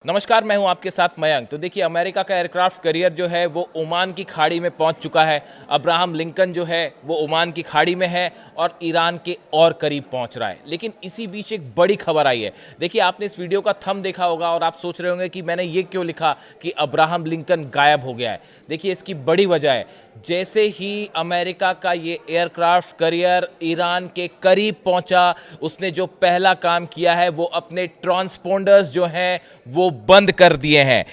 नमस्कार, मैं हूं आपके साथ मयंक। तो देखिए, अमेरिका का एयरक्राफ्ट कैरियर जो है वो ओमान की खाड़ी में पहुंच चुका है। अब्राहम लिंकन जो है वो ओमान की खाड़ी में है और ईरान के और करीब पहुंच रहा है। लेकिन इसी बीच एक बड़ी खबर आई है। देखिए, आपने इस वीडियो का थंब देखा होगा और आप सोच रहे होंगे कि मैंने ये क्यों लिखा कि अब्राहम लिंकन गायब हो गया है। देखिए, इसकी बड़ी वजह है, जैसे ही अमेरिका का ये एयरक्राफ्ट कैरियर ईरान के करीब पहुंचा, उसने जो पहला काम किया है वो अपने ट्रांसपोंडर्स जो हैं वो बंद कर दिए हैं।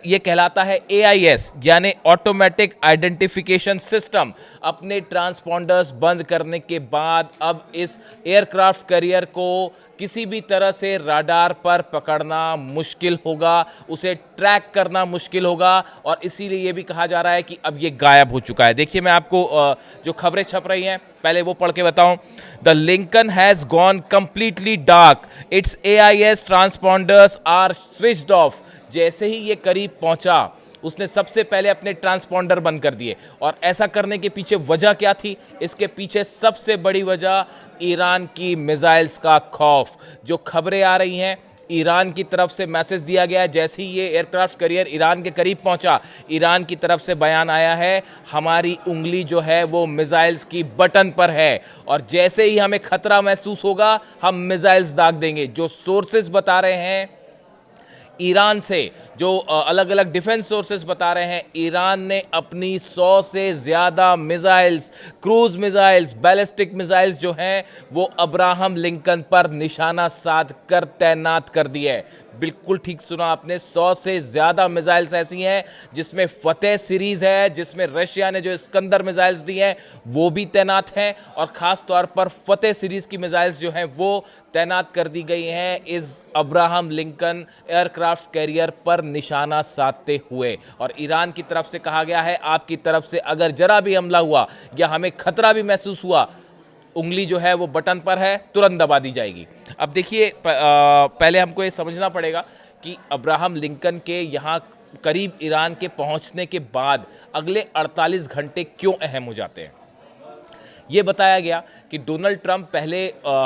ये कहलाता है AIS, यानी ऑटोमेटिक आइडेंटिफिकेशन सिस्टम। अपने ट्रांसपोंडर्स बंद करने के बाद अब इस एयरक्राफ्ट कैरियर को किसी भी तरह से राडार पर पकड़ना मुश्किल होगा, उसे ट्रैक करना मुश्किल होगा और इसीलिए ये भी कहा जा रहा है कि अब ये गायब हो चुका है। देखिए, मैं आपको जो खबरें छप रही हैं पहले वो पढ़ के बताऊं। The Lincoln has gone completely dark, it's AIS transponders are switched off. जैसे ही ये करीब पहुंचा, उसने सबसे पहले अपने ट्रांसपोंडर बंद कर दिए। और ऐसा करने के पीछे वजह क्या थी? इसके पीछे सबसे बड़ी वजह ईरान की मिसाइल्स का खौफ। जो खबरें आ रही हैं, ईरान की तरफ से मैसेज दिया गया है। जैसे ही ये एयरक्राफ्ट कैरियर ईरान के करीब पहुंचा, ईरान की तरफ से बयान आया है, हमारी उंगली जो है वो मिसाइल्स की बटन पर है और जैसे ही हमें खतरा महसूस होगा, हम मिसाइल्स दाग देंगे। जो सोर्सेज बता रहे हैं ईरान से, जो अलग अलग डिफेंस सोर्सेस बता रहे हैं, ईरान ने अपनी 100 से ज़्यादा missiles, cruise missiles, ballistic missiles जो हैं वो अब्राहम लिंकन पर निशाना साध कर तैनात कर दी है। बिल्कुल ठीक सुना आपने, 100 से ज़्यादा मिसाइल्स ऐसी हैं जिसमें फतेह सीरीज़ है, जिसमें रशिया ने जो इस्कंदर मिसाइल्स दी हैं वो भी तैनात हैं और ख़ास तौर पर फतेह सीरीज़ की मिसाइल्स जो हैं वो तैनात कर दी गई हैं इस अब्राहम लिंकन एयरक्राफ्ट कैरियर पर निशाना साधते हुए। और ईरान की तरफ से कहा गया है, आपकी तरफ से अगर जरा भी हमला हुआ या हमें खतरा भी महसूस हुआ, उंगली जो है वो बटन पर है, तुरंत दबा दी जाएगी। अब देखिए, पहले हमको ये समझना पड़ेगा कि अब्राहम लिंकन के यहाँ करीब ईरान के पहुँचने के बाद अगले 48 घंटे क्यों अहम हो जाते हैं। ये बताया गया कि डोनाल्ड ट्रंप पहले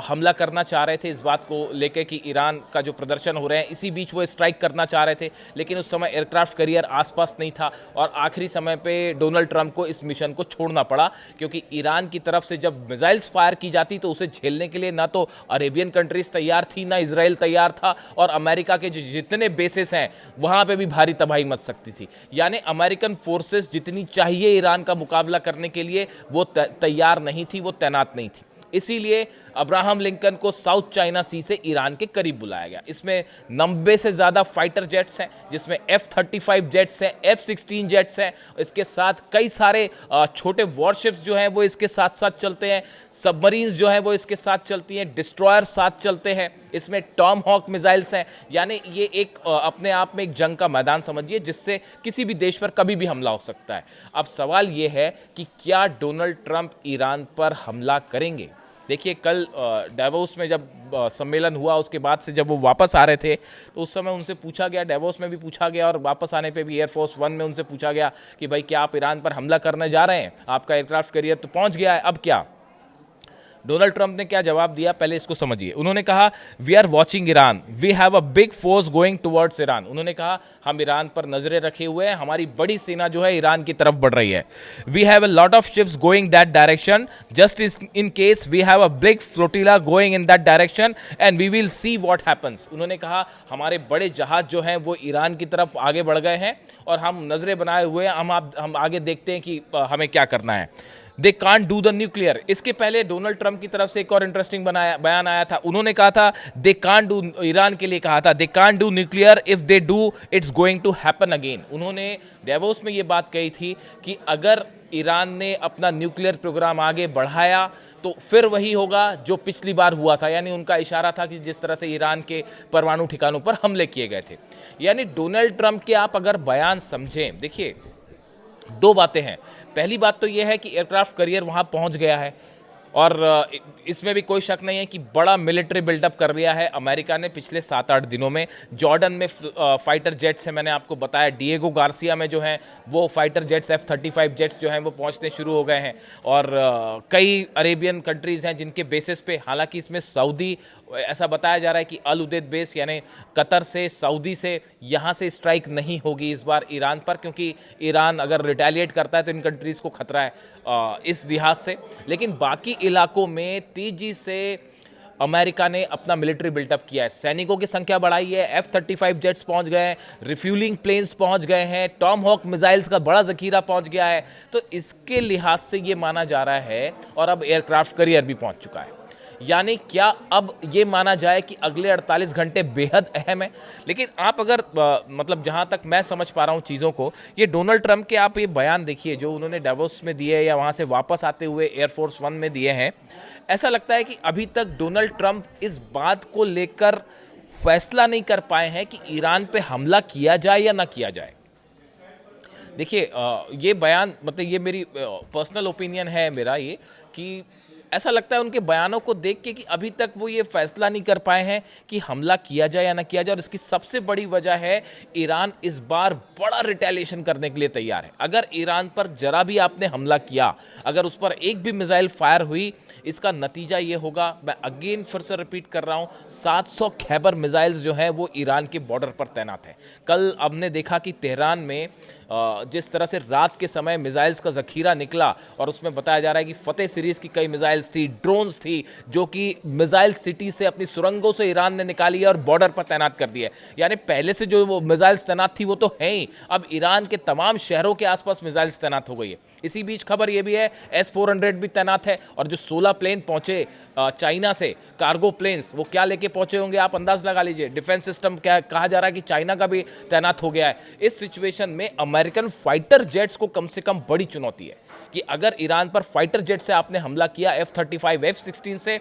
हमला करना चाह रहे थे इस बात को लेकर कि ईरान का जो प्रदर्शन हो रहे हैं, इसी बीच वो स्ट्राइक करना चाह रहे थे, लेकिन उस समय एयरक्राफ्ट कैरियर आसपास नहीं था और आखिरी समय पे डोनाल्ड ट्रंप को इस मिशन को छोड़ना पड़ा, क्योंकि ईरान की तरफ से जब मिसाइल्स फायर की जाती तो उसे झेलने के लिए ना तो अरेबियन कंट्रीज तैयार थी, ना इसराइल तैयार था और अमेरिका के जो जितने बेसेस हैं वहाँ पर भी भारी तबाही मच सकती थी। यानी अमेरिकन फोर्सेस जितनी चाहिए ईरान का मुकाबला करने के लिए वो तैयार नहीं थी, वो तैनात नहीं थी। इसीलिए अब्राहम लिंकन को साउथ चाइना सी से ईरान के करीब बुलाया गया। इसमें 90 से ज़्यादा फाइटर जेट्स हैं, जिसमें F-35 जेट्स हैं, F-16 जेट्स हैं। इसके साथ कई सारे छोटे वॉरशिप्स जो हैं वो इसके साथ साथ चलते हैं, सबमरीन्स जो हैं वो इसके साथ चलती हैं, डिस्ट्रॉयर साथ चलते हैं। इसमें टॉम हॉक मिसाइल्स हैं। यानी ये एक अपने आप में एक जंग का मैदान समझिए, जिससे किसी भी देश पर कभी भी हमला हो सकता है। अब सवाल ये है कि क्या डोनाल्ड ट्रंप ईरान पर हमला करेंगे। देखिए, कल डेवोस में जब सम्मेलन हुआ, उसके बाद से जब वो वापस आ रहे थे तो उस समय उनसे पूछा गया, डेवोस में भी पूछा गया और वापस आने पे भी एयरफोर्स 1 में उनसे पूछा गया कि भाई क्या आप ईरान पर हमला करने जा रहे हैं, आपका एयरक्राफ्ट कैरियर तो पहुंच गया है, अब क्या। डोनाल्ड ट्रंप ने क्या जवाब दिया, पहले इसको समझिए। उन्होंने कहा, we are watching Iran, we have a big force going towards Iran. उन्होंने कहा, हम ईरान पर नजरें रखे हुए हैं, हमारी बड़ी सेना जो है ईरान की तरफ बढ़ रही है। We have a lot of ships going that direction, just in case we have a big flotilla going in that direction and we will see what happens. उन्होंने कहा, हमारे बड़े जहाज जो हैं वो ईरान की तरफ आगे बढ़ गए हैं और हम नजरें बनाए हुए हैं, हम आगे देखते हैं कि हमें क्या करना है। दे कांट डू द न्यूक्लियर। इसके पहले डोनाल्ड ट्रंप की तरफ से एक और इंटरेस्टिंग बयान आया था। उन्होंने कहा था, दे कांट डू, ईरान के लिए कहा था, they can't do nuclear, if they do it's going to happen again. उन्होंने डेवोस में ये बात कही थी कि अगर ईरान ने अपना न्यूक्लियर प्रोग्राम आगे बढ़ाया तो फिर वही होगा जो पिछली बार हुआ था। यानी उनका इशारा था कि जिस तरह से ईरान के परमाणु ठिकानों पर हमले किए गए थे। यानी डोनाल्ड ट्रंप के आप अगर बयान समझें, देखिए दो बातें हैं। पहली बात तो यह है कि एयरक्राफ्ट कैरियर वहां पहुंच गया है, और इसमें भी कोई शक नहीं है कि बड़ा मिलिट्री बिल्डअप कर लिया है अमेरिका ने पिछले 7-8 दिनों में। जॉर्डन में फाइटर जेट्स है, मैंने आपको बताया। डिएगो गार्सिया में जो हैं वो फाइटर जेट्स F-35 जेट्स जो हैं वो पहुंचने शुरू हो गए हैं। और कई अरेबियन कंट्रीज़ हैं जिनके बेसिस पे, हालांकि इसमें सऊदी, ऐसा बताया जा रहा है कि अल उदैद बेस यानी कतर से, सऊदी से, यहाँ से स्ट्राइक नहीं होगी इस बार ईरान पर, क्योंकि ईरान अगर रिटेलिएट करता है तो इन कंट्रीज़ को खतरा है इस लिहाज से। लेकिन बाकी इलाकों में तेजी से अमेरिका ने अपना मिलिट्री बिल्टअप किया है, सैनिकों की संख्या बढ़ाई है, F-35 जेट्स पहुंच गए हैं, रिफ्यूलिंग प्लेन्स पहुंच गए हैं, टॉम हॉक मिसाइल्स का बड़ा जखीरा पहुंच गया है। तो इसके लिहाज से ये माना जा रहा है, और अब एयरक्राफ्ट कैरियर भी पहुंच चुका है। यानी क्या अब ये माना जाए कि अगले 48 घंटे बेहद अहम है। लेकिन आप अगर मतलब जहां तक मैं समझ पा रहा हूं चीज़ों को, ये डोनाल्ड ट्रंप के आप ये बयान देखिए जो उन्होंने डावोस में दिए या वहां से वापस आते हुए एयरफोर्स वन में दिए हैं। ऐसा लगता है कि अभी तक डोनाल्ड ट्रंप इस बात को लेकर फैसला नहीं कर पाए हैं कि ईरान पे हमला किया जाए या ना किया जाए। देखिए ये बयान, मतलब ये मेरी पर्सनल ओपिनियन है मेरा ये, कि ऐसा लगता है उनके बयानों को देख के कि अभी तक वो ये फैसला नहीं कर पाए हैं कि हमला किया जाए या ना किया जाए। और इसकी सबसे बड़ी वजह है ईरान इस बार बड़ा रिटेलिएशन करने के लिए तैयार है। अगर ईरान पर जरा भी आपने हमला किया, अगर उस पर एक भी मिसाइल फायर हुई, इसका नतीजा ये होगा, मैं अगेन फिर से रिपीट कर रहा हूँ, 700 खैबर मिसाइल्स जो हैं वो ईरान के बॉर्डर पर तैनात हैं। कल हमने देखा कि तेहरान में जिस तरह से रात के समय मिसाइल्स का जखीरा निकला, और उसमें बताया जा रहा है कि फतेह सीरीज़ की कई मिसाइल्स थी, ड्रोन्स थी, जो कि मिसाइल सिटी से, अपनी सुरंगों से ईरान ने निकाली है और बॉर्डर पर तैनात कर दिया है। यानी पहले से जो वो मिसाइल्स तैनात थी वो तो है ही, अब ईरान के तमाम शहरों के आसपास मिसाइल्स तैनात हो गई है। इसी बीच खबर ये भी है S-400 भी तैनात है, और जो 16 प्लेन पहुंचे चाइना से, कार्गो प्लेन्स, वो क्या लेके पहुंचे होंगे आप अंदाज लगा लीजिए। डिफेंस सिस्टम क्या कहा जा रहा है कि चाइना का भी तैनात हो गया है। इस सिचुएशन में अमेरिकन फाइटर जेट्स को कम से कम बड़ी चुनौती है कि अगर ईरान पर फाइटर जेट से आपने हमला किया, F-35 F-16 से,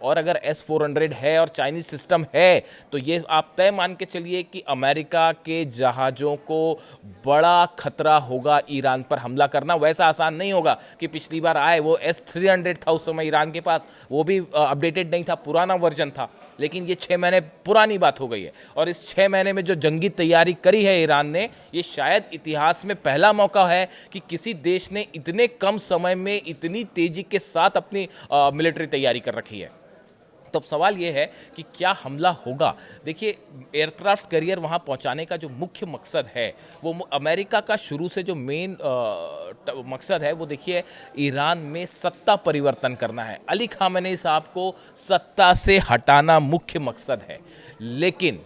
और अगर S-400 है और चाइनीज सिस्टम है, तो ये आप तय मान के चलिए कि अमेरिका के जहाज़ों को बड़ा खतरा होगा ईरान पर हमला करना। वैसा आसान नहीं होगा कि पिछली बार आए वो S-300 था उस समय ईरान के पास, वो भी अपडेटेड नहीं था, पुराना वर्जन था। लेकिन ये 6 महीने पुरानी बात हो गई है, और इस 6 महीने में जो जंगी तैयारी करी है ईरान ने, ये शायद इतिहास में पहला मौका है कि किसी देश ने इतने कम समय में इतनी तेजी के साथ अपनी मिलिट्री तैयारी कर रखी है। तो अब सवाल ये है कि क्या हमला होगा। देखिए, एयरक्राफ्ट कैरियर वहाँ पहुँचाने का जो मुख्य मकसद है, वो अमेरिका का शुरू से जो मेन मकसद है, वो देखिए ईरान में सत्ता परिवर्तन करना है। अली खामेनेई साहब को सत्ता से हटाना मुख्य मकसद है। लेकिन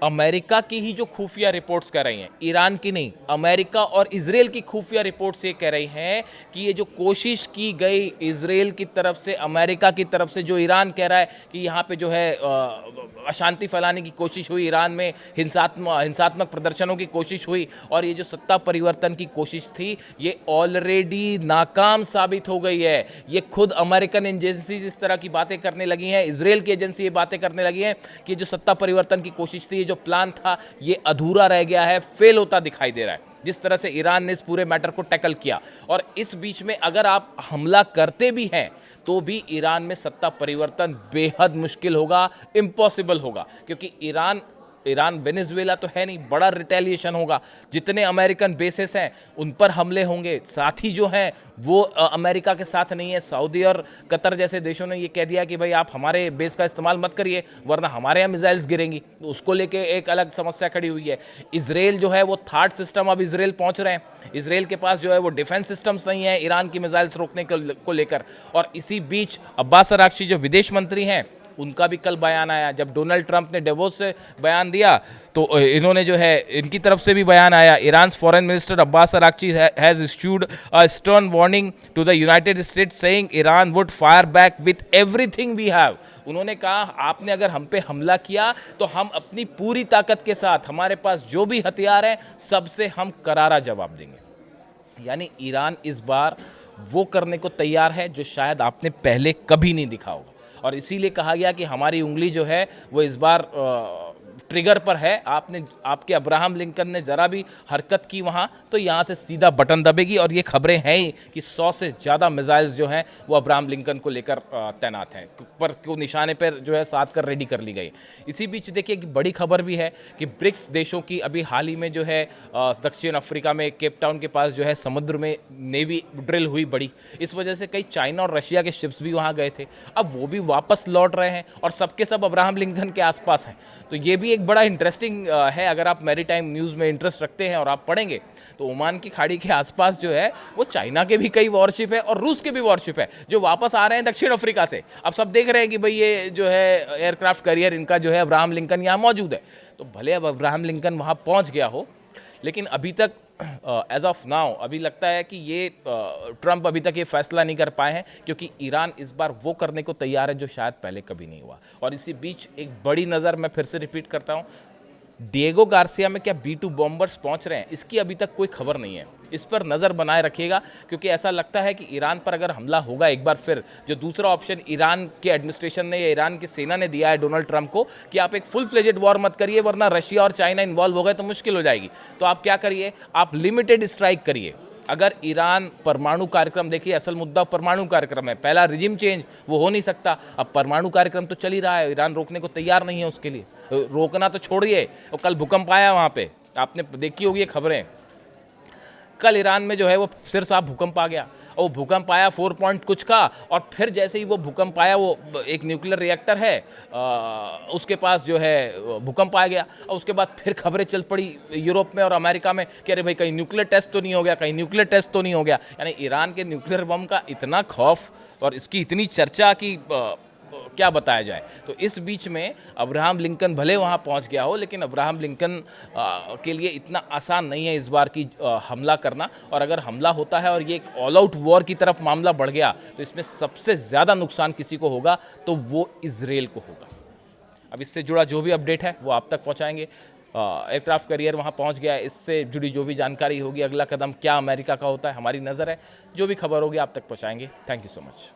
अमेरिका की ही जो खुफिया रिपोर्ट्स कह रही हैं, ईरान की नहीं, अमेरिका और इजराइल की खुफिया रिपोर्ट्स ये कह रही हैं कि ये जो कोशिश की गई इजराइल की तरफ से, अमेरिका की तरफ से, जो ईरान कह रहा है कि यहाँ पे जो है अशांति फैलाने की कोशिश हुई, ईरान में हिंसात्मक प्रदर्शनों की कोशिश हुई, और ये जो सत्ता परिवर्तन की कोशिश थी, ये ऑलरेडी नाकाम साबित हो गई है। ये खुद अमेरिकन एजेंसीज इस तरह की बातें करने लगी हैं, इजराइल की एजेंसी ये बातें करने लगी हैं कि जो सत्ता परिवर्तन की कोशिश थी, जो प्लान था, ये अधूरा रह गया है, फेल होता दिखाई दे रहा है, जिस तरह से ईरान ने इस पूरे मैटर को टैकल किया। और इस बीच में अगर आप हमला करते भी हैं तो भी ईरान में सत्ता परिवर्तन बेहद मुश्किल होगा, इम्पॉसिबल होगा, क्योंकि ईरान वेनेजुएला तो है नहीं, बड़ा रिटेलिएशन होगा। जितने अमेरिकन बेसेस हैं उन पर हमले होंगे, साथ ही जो हैं वो अमेरिका के साथ नहीं है। सऊदी और कतर जैसे देशों ने ये कह दिया कि भाई आप हमारे बेस का इस्तेमाल मत करिए वरना हमारे यहाँ मिसाइल्स गिरेंगी, तो उसको लेके एक अलग समस्या खड़ी हुई है। इजराइल जो है वो थर्ड सिस्टम, अब इजराइल पहुंच रहे हैं, इजराइल के पास जो है वो डिफेंस सिस्टम्स नहीं है ईरान की मिसाइल्स रोकने को लेकर। और इसी बीच अब्बास अराक्ची जो विदेश मंत्री हैं, उनका भी कल बयान आया। जब डोनाल्ड ट्रंप ने डेवोस से बयान दिया तो इन्होंने जो है, इनकी तरफ से भी बयान आया। Iran foreign minister Abbas Araghchi has issued a stern warning to the United States saying Iran would fire back with everything we have. उन्होंने कहा आपने अगर हम पे हमला किया तो हम अपनी पूरी ताकत के साथ, हमारे पास जो भी हथियार हैं, सबसे हम करारा जवाब देंगे। यानी ईरान इस बार वो करने को तैयार है जो शायद आपने पहले कभी नहीं दिखा होगा। और इसीलिए कहा गया कि हमारी उंगली जो है वो इस बार ट्रिगर पर है, आपके अब्राहम लिंकन ने ज़रा भी हरकत की वहाँ तो यहाँ से सीधा बटन दबेगी। और ये खबरें हैं ही कि 100 से ज़्यादा मिसाइल्स जो हैं वो अब्राहम लिंकन को लेकर तैनात हैं, पर को निशाने पर जो है साध कर रेडी कर ली गई। इसी बीच देखिए एक बड़ी खबर भी है कि ब्रिक्स देशों की अभी हाल ही में जो है दक्षिण अफ्रीका में केप टाउन के पास जो है समुद्र में नेवी ड्रिल हुई बड़ी, इस वजह से कई चाइना और रशिया के शिप्स भी वहाँ गए थे, अब वो भी वापस लौट रहे हैं और सबके सब अब्राहम लिंकन के आसपास हैं। तो ये भी एक बड़ा इंटरेस्टिंग है, अगर आप मैरीटाइम न्यूज़ में इंटरेस्ट रखते हैं और आप पढ़ेंगे तो ओमान की खाड़ी के आसपास जो है वो चाइना के भी कई वॉरशिप है और रूस के भी वॉरशिप है जो वापस आ रहे हैं दक्षिण अफ्रीका से। अब सब देख रहे हैं कि भाई ये जो है एयरक्राफ्ट कैरियर इनका जो है अब्राहम लिंकन यहाँ मौजूद है। तो भले अब अब्राहम लिंकन वहाँ पहुँच गया हो, लेकिन अभी तक एज ऑफ नाउ अभी लगता है कि ये ट्रंप अभी तक ये फैसला नहीं कर पाए हैं, क्योंकि ईरान इस बार वो करने को तैयार है जो शायद पहले कभी नहीं हुआ। और इसी बीच एक बड़ी नज़र, मैं फिर से रिपीट करता हूँ, डिएगो गार्सिया में क्या B-2 बॉम्बर्स पहुंच रहे हैं, इसकी अभी तक कोई खबर नहीं है। इस पर नज़र बनाए रखिएगा, क्योंकि ऐसा लगता है कि ईरान पर अगर हमला होगा एक बार फिर, जो दूसरा ऑप्शन ईरान के एडमिनिस्ट्रेशन ने या ईरान की सेना ने दिया है डोनाल्ड ट्रंप को कि आप एक फुल फ्लेजेड वॉर मत करिए वरना रशिया और चाइना इन्वॉल्व हो गए तो मुश्किल हो जाएगी। तो आप क्या करिए, आप लिमिटेड स्ट्राइक करिए। अगर ईरान परमाणु कार्यक्रम, देखिए असल मुद्दा परमाणु कार्यक्रम है, पहला रिजिम चेंज वो हो नहीं सकता, अब परमाणु कार्यक्रम तो चल ही रहा है, ईरान रोकने को तैयार नहीं है। उसके लिए रोकना तो छोड़िए, और कल भूकंप आया वहाँ पे, आपने देखी होगी खबरें, कल ईरान में जो है वो फिर साफ भूकंप आ गया, और वो भूकंप आया 4 पॉइंट कुछ का, और फिर जैसे ही वो भूकंप आया, वो एक न्यूक्लियर रिएक्टर है उसके पास जो है भूकंप आ गया, और उसके बाद फिर खबरें चल पड़ी यूरोप में और अमेरिका में कि अरे भाई कहीं न्यूक्लियर टेस्ट तो नहीं हो गया, कहीं न्यूक्लियर टेस्ट तो नहीं हो गया। यानी ईरान के न्यूक्लियर बम का इतना खौफ और इसकी इतनी चर्चा की क्या बताया जाए। तो इस बीच में अब्राहम लिंकन भले वहाँ पहुँच गया हो, लेकिन अब्राहम लिंकन के लिए इतना आसान नहीं है इस बार की हमला करना। और अगर हमला होता है और ये एक ऑल आउट वॉर की तरफ मामला बढ़ गया तो इसमें सबसे ज़्यादा नुकसान किसी को होगा तो वो इजराइल को होगा। अब इससे जुड़ा जो भी अपडेट है वो आप तक पहुँचाएंगे। एयरक्राफ्ट कैरियर वहाँ पहुँच गया है, इससे जुड़ी जो भी जानकारी होगी, अगला कदम क्या अमेरिका का होता है, हमारी नज़र है, जो भी खबर होगी आप तक पहुँचाएंगे। Thank you so much.